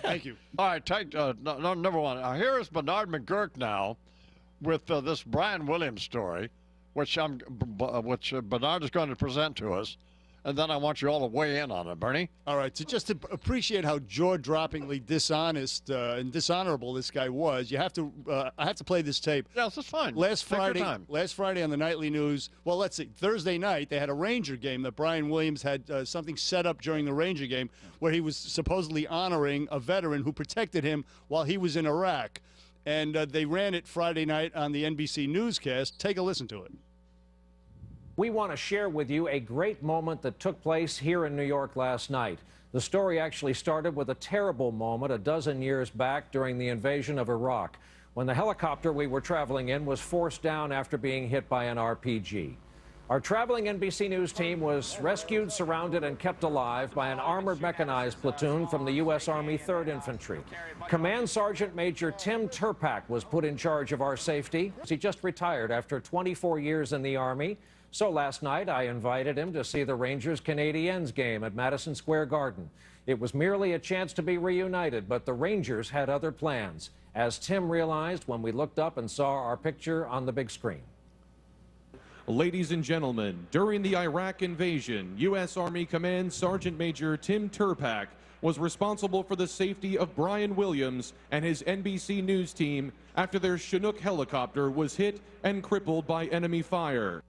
Thank you. All right, take number one. Here is Bernard McGuirk now with this Brian Williams story, which Bernard is going to present to us, and then I want you all to weigh in on it, Bernie. All right, so just to appreciate how jaw-droppingly dishonest and dishonorable this guy was, I have to play this tape. Yes, that's fine. Last Take your time. Friday on the nightly news, well, let's see, Thursday night, they had a Ranger game that Brian Williams had something set up during the Ranger game where he was supposedly honoring a veteran who protected him while he was in Iraq. And they ran it Friday night on the NBC newscast. Take a listen to it. We want to share with you a great moment that took place here in New York last night. The story actually started with a terrible moment a dozen years back during the invasion of Iraq, when the helicopter we were traveling in was forced down after being hit by an RPG. Our traveling NBC News team was rescued, surrounded, and kept alive by an armored mechanized platoon from the U.S. Army 3rd Infantry. Command Sergeant Major Tim Turpak was put in charge of our safety. He just retired after 24 years in the Army. So last night, I invited him to see the Rangers-Canadiens game at Madison Square Garden. It was merely a chance to be reunited, but the Rangers had other plans, as Tim realized when we looked up and saw our picture on the big screen. Ladies and gentlemen, during the Iraq invasion, U.S. Army Command Sergeant Major Tim Turpak was responsible for the safety of Brian Williams and his NBC News team after their Chinook helicopter was hit and crippled by enemy fire.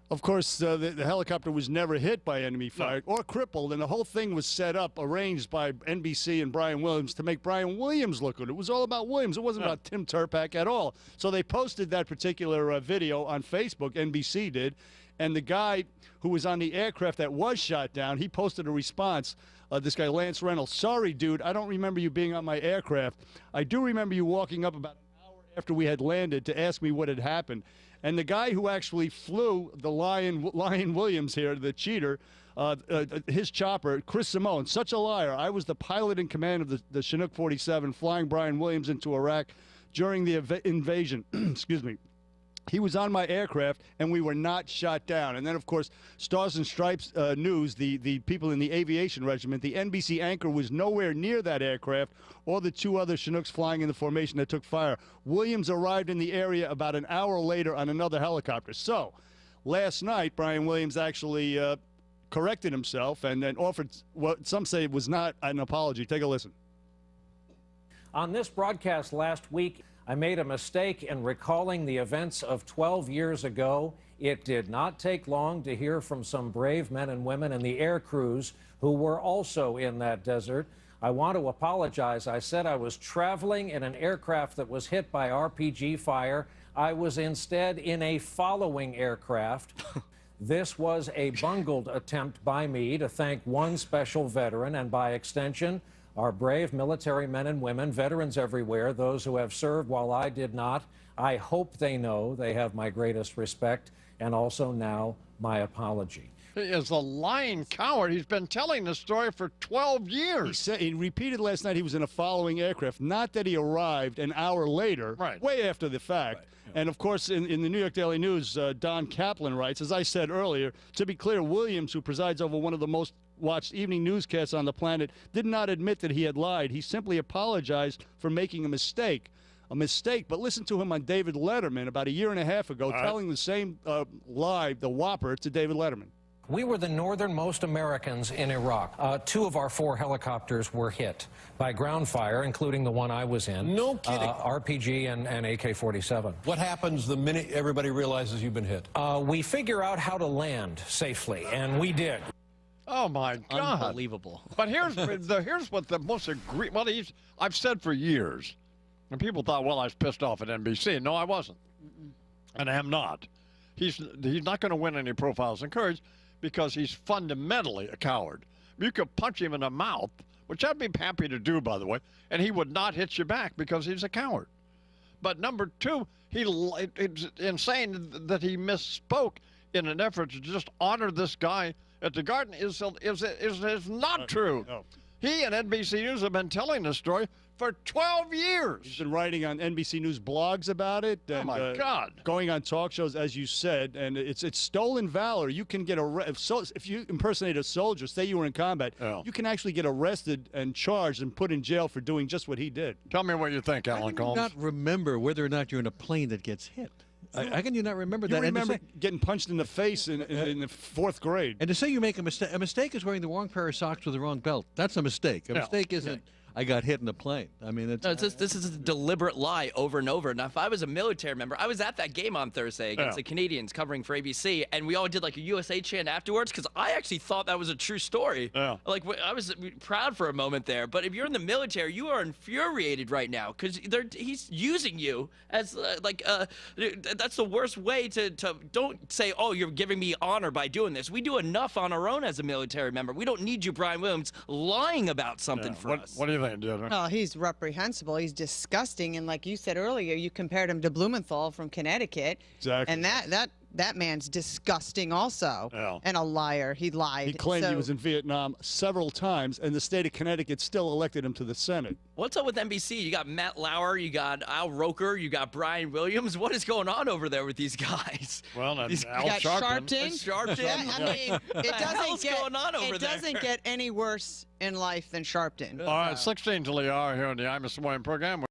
Of course, the helicopter was never hit by enemy fire or crippled, and the whole thing was set up, arranged by NBC and Brian Williams to make Brian Williams look good. It was all about Williams. It wasn't about Tim Turpak at all. So they posted that particular video on Facebook, NBC did, and the guy who was on the aircraft that was shot down, he posted a response. This guy, Lance Reynolds, sorry, dude, I don't remember you being on my aircraft. I do remember you walking up about an hour after we had landed to ask me what had happened. And the guy who actually flew the Lion Williams here, the cheater, his chopper, Chris Simone, such a liar. I was the pilot in command of the Chinook 47 flying Brian Williams into Iraq during the invasion. Excuse me. He was on my aircraft, and we were not shot down. And then, of course, Stars and Stripes News, the people in the aviation regiment, the NBC anchor was nowhere near that aircraft or the two other Chinooks flying in the formation that took fire. Williams arrived in the area about an hour later on another helicopter. So, last night, Brian Williams actually corrected himself and then offered what some say was not an apology. Take a listen. On this broadcast last week, I made a mistake in recalling the events of 12 years ago. It did not take long to hear from some brave men and women in the air crews who were also in that desert. I want to apologize. I said I was traveling in an aircraft that was hit by RPG fire. I was instead in a following aircraft. This was a bungled attempt by me to thank one special veteran and, by extension, our brave military men and women, veterans everywhere, those who have served while I did not. I hope they know they have my greatest respect and also now my apology. He is a lying coward. He's been telling this story for 12 years. He repeated last night he was in a following aircraft, not that he arrived an hour later, way after the fact. Right. And, of course, in the New York Daily News, Don Kaplan writes, as I said earlier, to be clear, Williams, who presides over one of the most watched evening newscasts on the planet, did not admit that he had lied. He simply apologized for making a mistake. But listen to him on David Letterman about a year and a half ago, telling the same lie, the whopper, to David Letterman. We were the northernmost Americans in Iraq. 2 of our 4 helicopters were hit by ground fire, including the one I was in. No kidding. RPG and AK-47. What happens the minute everybody realizes you've been hit? We figure out how to land safely, and we did. Oh, my God. Unbelievable. But here's what the most I've said for years, and people thought, well, I was pissed off at NBC. No, I wasn't. And I am not. He's not going to win any profiles in courage because he's fundamentally a coward. You could punch him in the mouth, which I'd be happy to do, by the way, and he would not hit you back because he's a coward. But number 2, it's insane that he misspoke in an effort to just honor this guy at the Garden is not true. No. He and NBC News have been telling this story for 12 He's years. been writing on NBC News blogs about it. Oh, And, my God. Going on talk shows, as you said, and it's stolen valor. You can get if you impersonate a soldier, say you were in combat, Yeah. you can actually get arrested and charged and put in jail for doing just what he did. Tell me what you think, How Alan can you Combs. not remember whether or not you're in a plane that gets hit? How can you not remember You that? remember getting punched in the face in the 4th grade. And to say you make a mistake is wearing the wrong pair of socks with the wrong belt. That's a mistake. A Yeah. mistake isn't, I got hit in a plane. I mean, it's, No, this is a deliberate lie over and over. Now, if I was a military member, I was at that game on Thursday against the Canadians covering for ABC, and we all did like a USA chant afterwards because I actually thought that was a true story. Yeah. Like, I was proud for a moment there. But if you're in the military, you are infuriated right now because he's using you as that's the worst way to don't say, oh, you're giving me honor by doing this. We do enough on our own as a military member. We don't need you, Brian Williams, lying about something for us. What do you think, Deirdre? Oh, he's reprehensible. He's disgusting. And like you said earlier, you compared him to Blumenthal from Connecticut. Exactly. And that man's disgusting also. Yeah. And a liar. He lied. He claimed he So- was in Vietnam several times, and the state of Connecticut still elected him to the Senate. What's up with NBC? You got Matt Lauer, you got Al Roker, you got Brian Williams. What is going on over there with these guys? Well, and Al You got Sharpton. Sharpton. Yeah, I mean, it What the hell's doesn't get going on over it there? doesn't get any worse in life than Sharpton. All right, 16 till the hour here on the Imus and Bernard program.